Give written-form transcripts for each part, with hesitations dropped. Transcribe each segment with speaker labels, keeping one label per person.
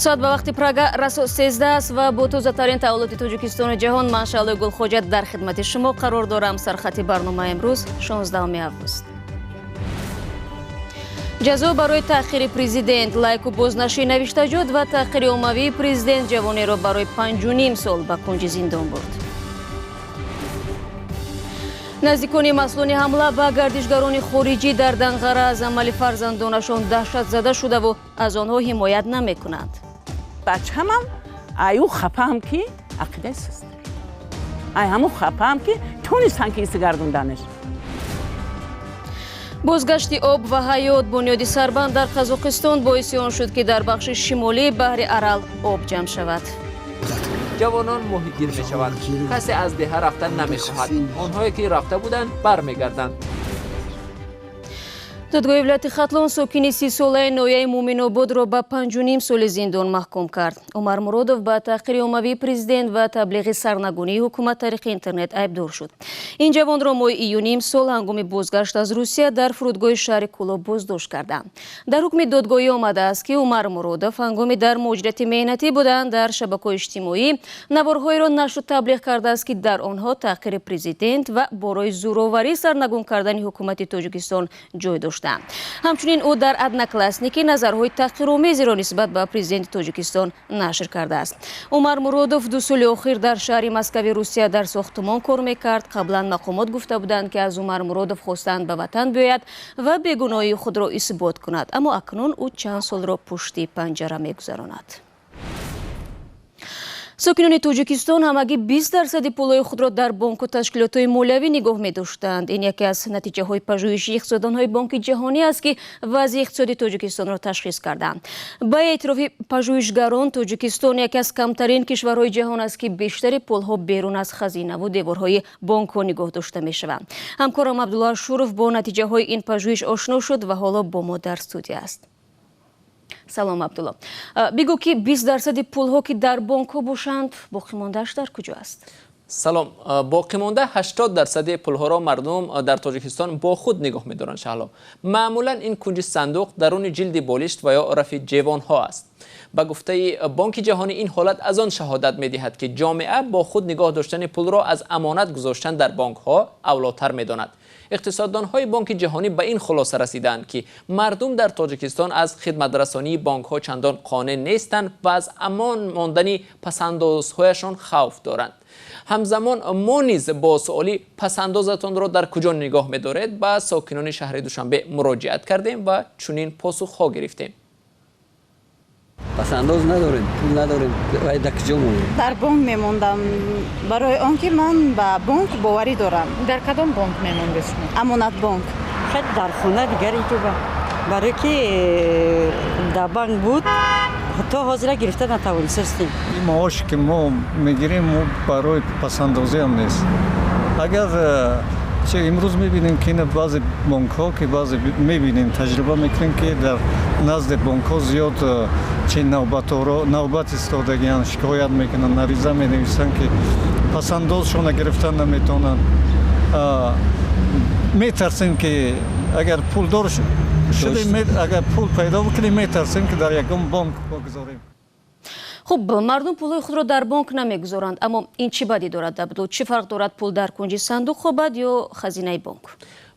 Speaker 1: соат ба вақти прага расо 13 аст ва бо тозатарин таҳолоти Тоҷикистони ҷаҳон ман Шаъле Гулхоҷа дар хидмати шумо қарор дорам. Сархати барномаи имрӯз 16 август. ҷазо барои таъхири президент, лайку бознашии навиштаҷот ва таъхири оммавии президент ҷавонеро барои 5.5 сол ба кунҷи зиндон бурд. наздикони маслуни ҳамла ба гардишгарони хориҷӣ дар Данғара аз амали фарзандонашон даҳшатзада шудаву аз онҳо ҳимоят намекунанд.
Speaker 2: бачаҳамам аю хапаам ки ақидаи суст ай ҳаму хапаам ки тонистан ки истигардунданаш.
Speaker 1: бозгашти об ва ҳаёт бунёди сарбанд дар Қазоқистон боиси он шуд ки дар бахши шимолии баҳри Арал об ҷамъ шавад.
Speaker 3: ҷавонон моҳигир мешаванд. касе аз деҳа рафтан намехоҳад. онҳое ки рафта буданд бармегарданд.
Speaker 1: додгоҳи вилояти Хатлон сокини 30 солаи ноҳияи Муъминободро ба 5.5 соли зиндон маҳкум кард. Умар Муродов ба таъхири оммавии президент ва таблиғи сарнагунии ҳукумат тариқи интернет айбдор шуд. Ин ҷавонро моҳи июни имсол ҳангоми бозгашт аз Русия дар фурудгоҳи шаҳри Куло боздошт карданд. Дар ҳукми додгоҳӣ омадааст ки Умар Муродов ҳангоми дар муҷирати меҳнатӣ буданд дар шабакаҳои иҷтимоӣ наворҳоеро нашу таблиғ кардааст ки дар онҳо таъхири президент ва борои зӯроварӣ сарнагун кардани ҳукумати Тоҷикистон ҷой дошт. ҳамчунин ӯ дар одноклассники назарҳои таҳқиромезеро нисбат ба президенти Тоҷикистон нашр кардааст. Умар Муродов 2 соли охир дар шаҳри Москваи Русия дар сохтумон кор мекард. қаблан мақомот гуфта буданд ки аз Умар Муродов хостанд ба ватан биёяд ва бегуноҳии худро исбот кунад, аммо акнун ӯ чанд солро пушти панҷара мегузаронад. сокинони Тоҷикистон ҳамагӣ 20% пулҳои худро дар бонку ташкилотҳои молиявӣ нигоҳ медоштанд. Ин яке аз натиҷаҳои пажӯҳиши иқтисоддонҳои Бонки ҷаҳонӣ аст, ки вазъи иқтисоди Тоҷикистонро ташхис карданд. Ба эътирофи пажӯҳишгарон, Тоҷикистон яке аз камтарин кишварҳои ҷаҳон аст, ки бештари пулҳо берун аз хазинаву деворҳои бонкҳо нигоҳ дошта мешаванд. ҳамкорам Абдулло Ашуров бо натиҷаҳои ин пажӯҳиш ошно шуд ва ҳоло бо мо дар студия аст. салом Абдулло, бигӯ ки 20% пулҳо ки дар бонкҳо бошанд, боқимондааш дар куҷо аст?
Speaker 3: салом, боқимонда 80% пулҳоро мардум дар Тоҷикистон бо худ нигоҳ медоранд. Шаҳло маъмулан ин кунҷи сандуқ даруни ҷилди болишт ва ё рафи ҷевонҳо аст. ба гуфтаи Бонки ҷаҳонӣ ин ҳолат аз он шаҳодат медиҳад ки ҷомеа бо худ нигоҳ доштани пулро аз амонат гузоштан дар бонкҳо авлотар медонад. иқтисоддонҳои Бонки ҷаҳонӣ ба ин хулоса расиданд ки мардум дар Тоҷикистон аз хидматрасонии бонкҳо чандон қонеъ нестанд ва аз амон мондани пасандозҳояшон хавф доранд. ҳамзамон мо низ бо суоли пасандозатонро дар куҷо нигоҳ медоред ба сокинони шаҳри Душанбе муроҷиат кардем ва чунин посухҳо гирифтем.
Speaker 4: пасандоз надорем, пул надорем, вай дар куҷо монем?
Speaker 5: Дар бонк мемондам, барои он ки ман ба бонк боварӣ дорам.
Speaker 6: Дар кадом бонк мемонди шумо?
Speaker 5: Амонат бонк.
Speaker 7: Хат дар хона дигаре ки барои ки дар банк буд то ҳозира гирифта натавонистем.
Speaker 8: маоши ки мо мегирем мо барои пасандозӣ ҳам нест. агар имрӯз мебинем ки баъзе бонкҳо ки баъзе мебинем таҷриба мекунем ки дар назди бонкҳо зиёд навбат истодагиян шикоят мекунанд, ариза менависанд ки пасандозшона гирифтан наметавонанд. метарсем ки агар пулдор шудем, агар пул пайдо бикунем метарсем ки дар ягон бонк богузорем.
Speaker 1: хуб, мардум пулҳои худро дар бонк намегузоранд, аммо ин чӣ бадӣ дорад Абдулло? чӣ фарқ дорад пул дар кунҷи сандуқ хобад ё хазинаи бонк?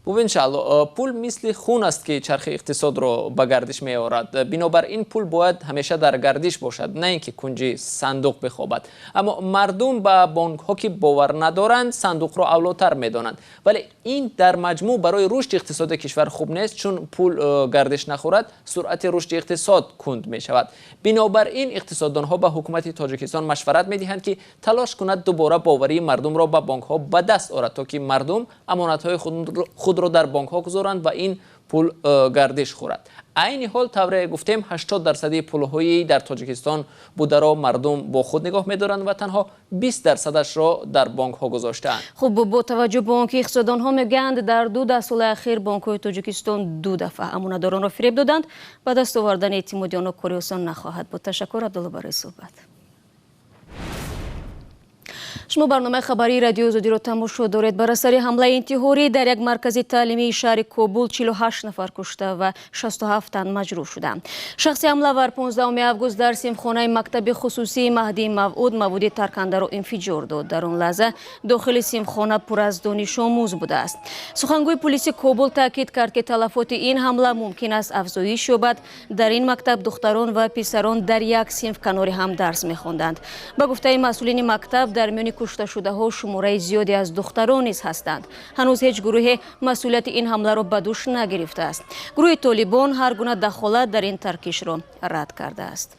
Speaker 3: бубин Шаъло, пул мисли хун аст ки чархи иқтисодро ба гардиш меорад. бинобар ин пул бояд ҳамеша дар гардиш бошад, на ин ки кунҷи сандуқ бихобад. аммо мардум ба бонкҳо ки бовар надоранд, сандуқро авлотар медонанд. вале ин дар маҷмӯъ барои рушди иқтисоди кишвар хуб нест, чун пул гардиш нахӯрад, суръати рушди иқтисод кунд мешавад. бинобар ин иқтисоддонҳо ба ҳукумати Тоҷикистон машварат медиҳанд ки талош кунад дубора боварии мардумро ба бонкҳо ба даст орад, то ки мардум амонатҳои худро дар бонкҳо гузоранд ва ин пул гардиш хӯрад. айни ҳол тавре гуфтем 80% пулҳои дар Тоҷикистон бударо мардум бо худ нигоҳ медоранд ва танҳо 20%-ашро дар бонкҳо гузоштаанд.
Speaker 1: хуб, бо таваҷҷӯҳ ба он ки иқтисоддонҳо мегӯянд дар 2 соли ахир бонкҳои Тоҷикистон 2 дафъа амонатдоронро фиреб доданд, ба даст овардани эътимоди онҳо кори осон нахоҳад буд. Ташаккур Абдулло барои суҳбат. شما برنامه خبری رادیو آزادی را تماشا دارید. بر اثر حمله انتحاری در یک مرکز تعلیمی شهر کابل 48 نفر کشته و 67 تن مجروح شدند. شخص حمله‌ور 15 آگوست در سیمخانه مکتب خصوصی مهدی موعود مواد ترکنده را انفجار داد. در آن لحظه داخل سیمخانه پر از دانش آموز بوده است. سخنگوی پلیس کابل تاکید کرد که تلفات این حمله ممکن است افزایش یابد. در این مکتب دختران و پسران در یک صنف کنار هم درس می‌خواندند. به گفته مسئولین مکتب در میان کشته شده ها شماره زیادی از دختران نیز هستند. هنوز هیچ گروه مسئولیت این حمله را به دوش نگرفته است. گروه طالبان هر گونه دخالت در این ترکش را رد کرده است.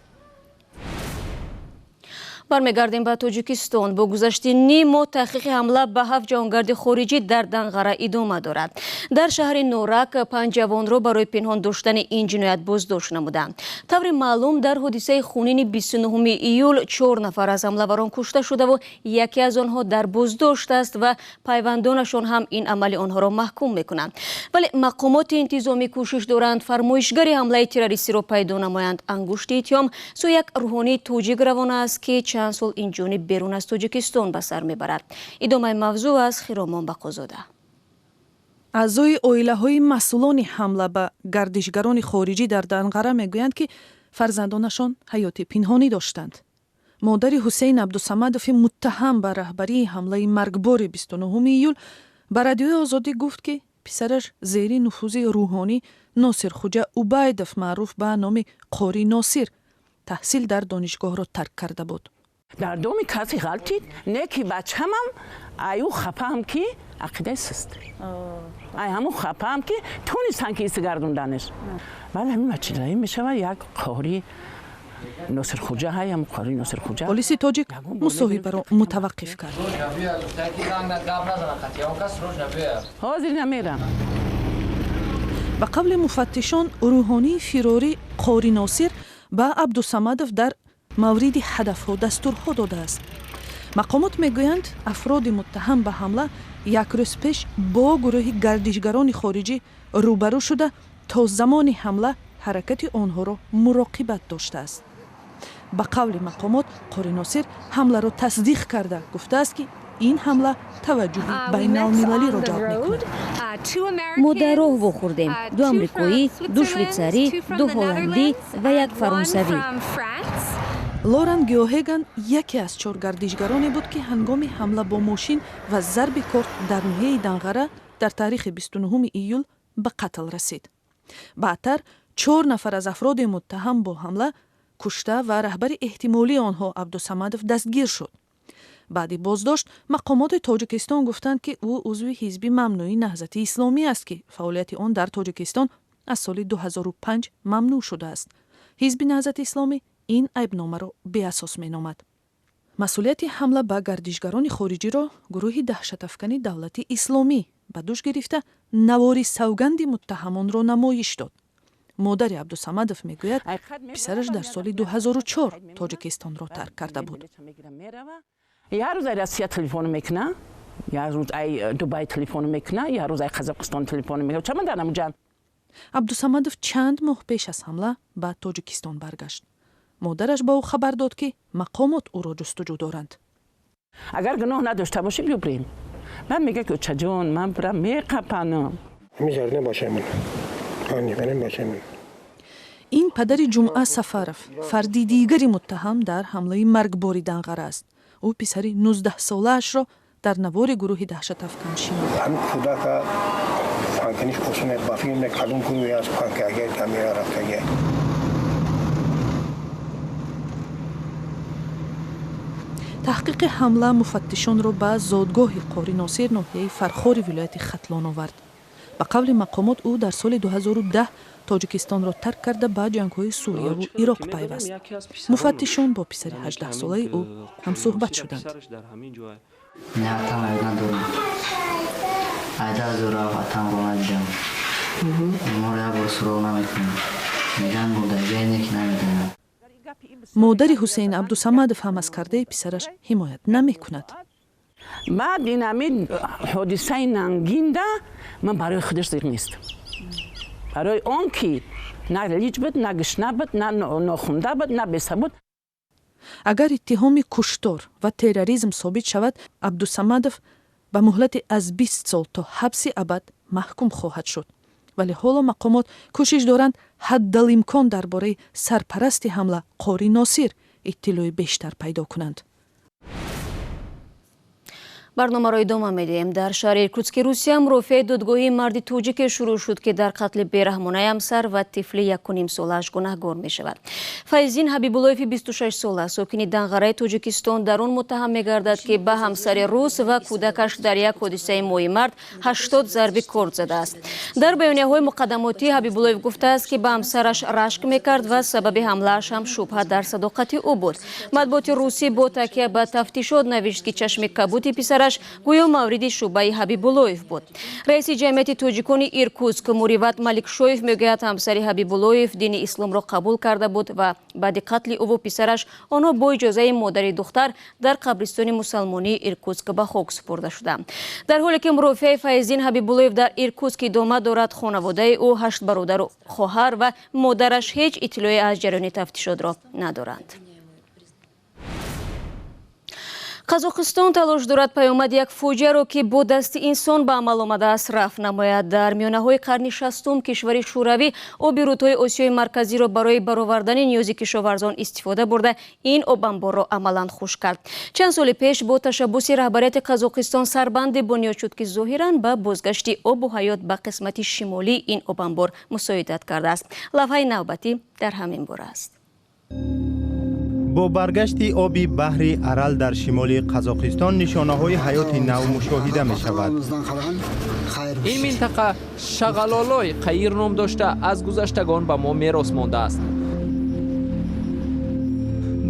Speaker 1: برمیگردیم به تاجیکستان. با گذشت نیم ماه تحقیق حمله به 7 جوانگرد خارجی در دنقره ادامه دارد. در شهر نورک 5 جوان را برای پنهان داشتن این جنایت بازداشت نمودند. طور معلوم در حادثه خونین 29 ایول 4 نفر از حمله‌وران کشته شده و یکی از آنها در بازداشت است و پیوندانشان هم این عمل آنها را محکوم میکنند. ولی مقامات انتظامی کوشش دارند فرمایشگر حمله تروریستی را پیدا نمایند. انگشت اتهام سوی یک روحانی تاجیک روانه است که چند سال این جانب بیرون از تاجیکستان به سر میبرد. ادامه موضوع از خیرامان بقازاده.
Speaker 9: اعضای عائله‌های مسئولان حمله به گردشگران خارجی در دنقره میگویند که فرزندانشان حیات پنهانی داشتند. مادر حسین عبدالصمدوف متهم به رهبری حمله مرگبار 29 ایول به رادیوی آزادی گفت که پسرش زیر نفوذ روحانی ناصر خوجه عبیدوف معروف به نام قاری ناصر تحصیل در دانشگاه را ترک کرده بود.
Speaker 2: در دومی کسی غلطید نه که بچه هم ایو خفه هم که عقیده سستری ای همون خفه هم که تونستن که ایسه گردوندنش ولی همین بچه میشه و یک قاری ناصر خوجه های هم قاری ناصر خوجه
Speaker 9: پلیس تاجیک مصاحبه را متوقف کرد.
Speaker 2: حاضر نمیرم.
Speaker 9: به قول مفتشان روحانی فراری قاری ناصر به عبدالصمدوف در مورد هدفها دستورها داده است. مقامات میگویند افراد متهم به حمله یک روز پیش با گروه گردشگران خارجی روبرو شده تا زمان حمله حرکت آنها را مراقبت داشته است. به قول مقامات قاری ناصر حمله را تصدیق کرده گفته است که این حمله توجه بین المللی را جلب می‌کند.
Speaker 1: ما در راه واخوردیم. 2 آمریکایی، 2 شویتزاری، 2 هلندی و 1 فرانسوی.
Speaker 9: لورن گیوهگن یکی از 4 گردشگرانی بود که هنگام حمله با ماشین و ضرب کارت در ناحیه دنقره در تاریخ 29 ایول به قتل رسید. بعدتر 4 نفر از افراد متهم با حمله کشته و رهبر احتمالی آنها عبدالصمدوف دستگیر شد. بعد بازداشت مقامات تاجیکستان گفتند که او عضو حزب ممنوعی نهضت اسلامی است که فعالیت آن در تاجیکستان از سال 2005 ممنوع شده است. حزب نهضت اسلامی این عیبنامه را بی اساس می نامد. مسئولیت حمله به گردشگران خارجی را گروه دهشت افکنی دولت اسلامی به دوش گرفته نوار سوگند متهمان را نمایش داد. مادر عبدالصمدوف میگوید پسرش در سال 2004 تاجیکستان را ترک کرده بود.
Speaker 2: یه روز ای روسیه تلفن میکنه، یه روز ای دبی تلفن میکنه، یه روز ای قزاقستان تلفن میکنه. چه من در نموجم؟
Speaker 9: عبدالصمدوف چند ماه پیش از حمله به تاجیکستان برگشت. مادرش به او خبر داد که مقامات او را جستجو دارند.
Speaker 2: اگر گناه نداشته باشه بیا بریم. من میگه که چجون من برم میقپنم.
Speaker 10: میذارنه باشه من. آنی باشه من.
Speaker 9: این پدر جمعه سفرف فردی دیگری متهم در حمله مرگباری دنقره است. او پسری 19 ساله اش را در نوار گروه دهشت افکن شناخت.
Speaker 10: هم خدا که فانکنیش قسمه بافیم نکالون کنوی از فانکاگر کامیرا رفتگه.
Speaker 9: تحقیق حمله مفتشان را به زادگاه قاری ناصر ناحیه فرخار ولایت ختلان آورد. به قول مقامات او در سال 2010 تاجیکستان را ترک کرده به جنگ‌های سوریه و عراق پیوست. مفتشان با پسر 18 ساله او هم صحبت شدند.
Speaker 11: نه اتم ندارم. ایده زورا اتم رو ندیدم. ما را با سرو نمیکنم. میگن مدرجه نیک نمیدونم.
Speaker 9: مادر حسین عبدالصمدوف هم از کرده پسرش حمایت نمی کند.
Speaker 2: بعد این همین حادثه ننگینده من برای خودش زیر نیست. برای آن که نه لیج بود، نه گشنه بود، نه ناخونده بود، نه بسه بود.
Speaker 9: агар иттиҳоми куштор ва терроризм собит шавад, Абдусамадов ба муҳлати аз 20 сол то ҳабси абад маҳкум хоҳад шуд. вале ҳоло мақомот кӯшиш доранд ҳаддалимкон дар бораи сарпарасти ҳамла Қори Носир иттилои бештар пайдо кунанд.
Speaker 1: барномаро идома медиҳем. Дар шаҳри Иркутски Русия мурофиаи додгоҳии марди тоҷике шурӯъ шуд, ки дар қатли бераҳмонаи ҳамсар ва тифли 1,5 солааш гунаҳгор мешавад. Файзин Ҳабибуллоеви 26 сола сокини Данғараи Тоҷикистон дар он муттаҳам мегардад, ки ба ҳамсари рус ва кӯдакаш дар як ҳодисаи моҳи март 80 зарби корд задааст. Дар баёнияҳои муқаддамотӣ Ҳабибуллоев гуфтааст, ки ба ҳамсараш рашк мекард ва сабаби ҳамлааш ҳам шубҳа дар садоқати ӯ буд. Матбуоти русӣ бо такя ба тафтишот навишт, ки чашми кабути писараш гӯё мавриди шубҳаи Ҳабибуллоев буд. раиси ҷамъияти тоҷикони Иркутск Муриват Маликшоев мегӯяд, ҳамсари Ҳабибуллоев дини исломро қабул карда буд ва баъди қатли ӯ ва писараш онҳо бо иҷозаи модари духтар дар қабристони мусалмонии Иркутск ба хок супурда шуданд. Дар ҳоле ки мурофиаи Файзин Ҳабибуллоев дар Иркутск идома дорад, хонаводаи ӯ 8 бародару хоҳар ва модараш ҳеҷ иттилое аз ҷараёни тафтишотро надоранд. Қазоқистон талош дорад паёмад як фоҷиаро, ки бо дасти инсон ба амал омадааст, рафт намояд. Дар миёнаҳои қарни 60 кишвари шӯравӣ оби рудҳои Осиёи марказиро барои баровардани ниёзи кишоварзон истифода бурда ин обамборро амалан хушк кард. Чанд соли пеш бо ташаббуси раҳбарияти Қазоқистон сарбанде бунёд шуд, ки зоҳиран ба бозгашти обу ҳаёт ба қисмати шимолии ин обамбор мусоидат кардааст. Лавҳаи навбатӣ дар ҳамин бора аст.
Speaker 12: با برگشت آبی بحر ارال در شمال قزاقستان نشانه‌های حیات نو مشاهده می شود.
Speaker 3: این منطقه شغلالای قیر نام داشته از گذشتگان به ما میراث مانده است.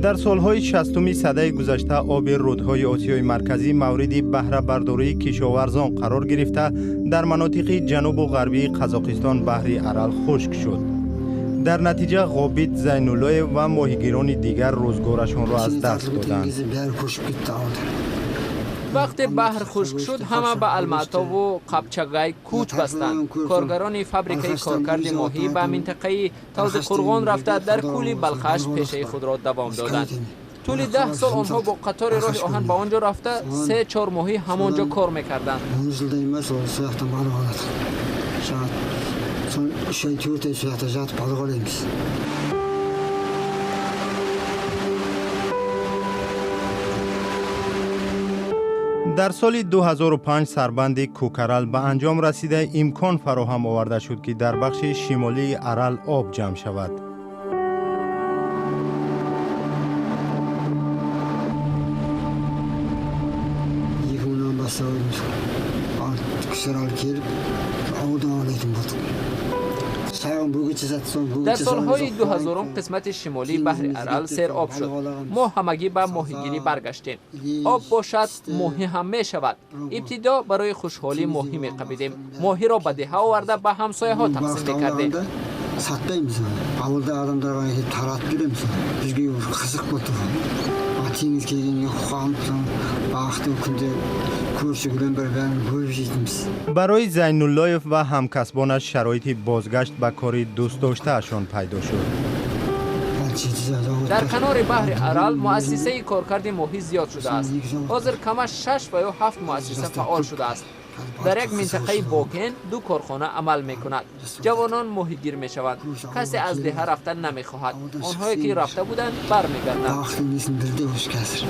Speaker 12: در سالهای 60 سده گذشته آب رودهای آسیای مرکزی مورد بهره برداری کشاورزان قرار گرفته در مناطق جنوب و غربی قزاقستان بحر ارال خشک شد. در نتیجه غابت زینالله و ماهیگیران دیگر روزگارشان را از دست دادند.
Speaker 3: وقتی بحر خشک شد همه به الماتا و قبچگای کوچ بستند. کارگران فابریکه کارکرد ماهی به منطقه توز قرغان رفته در کولی بلخش پیشه خود را دوام دادند. طول 10 سال آنها با قطار راه آهن به آنجا رفته 3-4 ماهی همانجا کار میکردند.
Speaker 12: در سال 2005 سربند کوکرال به انجام رسیده امکان فراهم آورده شد که در بخش شمالی ارال آب جمع شود.
Speaker 3: در سالهای 2000 قسمت شمالی بحر ارال سیراب شد. ما همگی به ماهیگیری برگشتیم. آب باشد ماهی هم می شود. ابتدا برای خوشحالی ماهی می قبیدیم. ماهی را به دهه آورده به همسایه ها تقسیم می کردیم.
Speaker 12: برای زینالله و همکسبانش شرایط بازگشت به کار دوست داشته اشان پیدا شد.
Speaker 3: در کنار بحر ارال مؤسسه کارکرد ماهی زیاد شده است. حاضر کمش 6 و یا 7 مؤسسه فعال شده است. در یک منطقه باکن 2 کارخانه عمل می کند. جوانان ماهیگیر می شوند. کسی از ده رفتن نمی خواهد. آنهایی که رفته بودند برمیگردند.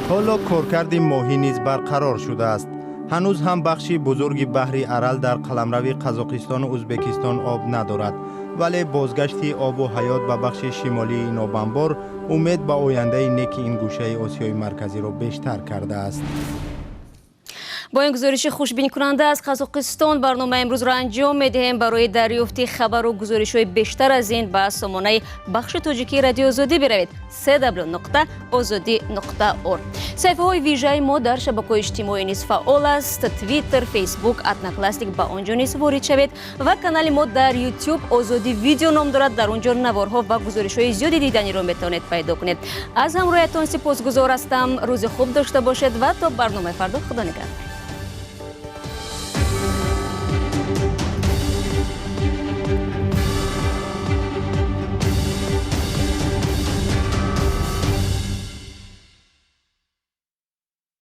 Speaker 12: حالا کارکرد ماهی نیز برقرار شده است. هنوز هم بخشی بزرگی بحر ارال در قلمرو قزاقستان و ازبکستان آب ندارد، ولی بازگشت آب و حیات به بخش شمالی این آبانبار امید به آینده نیک این گوشه آسیای مرکزی را بیشتر کرده است.
Speaker 1: با این گزارش خوشبین کننده از قزاقستان برنامه امروز را انجام میدهیم. برای دریافت خبر و گزارش های بیشتر از این به سامانه بخش تاجیکی رادیو آزادی بروید www.azadi.org. صفحه های ویژه ما در شبکه‌های اجتماعی نیز فعال است. توییتر، فیسبوک، اتناکلاستیک با آنجا نیز وارد شوید و کانال ما در یوتیوب آزادی ویدیو نام دارد. در آنجا نوارها و گزارش های زیادی دیدنی را میتوانید پیدا کنید. از همراهیتان سپاسگزار هستم. روز خوب داشته باشید و تا برنامه فردا خدا نگهدار.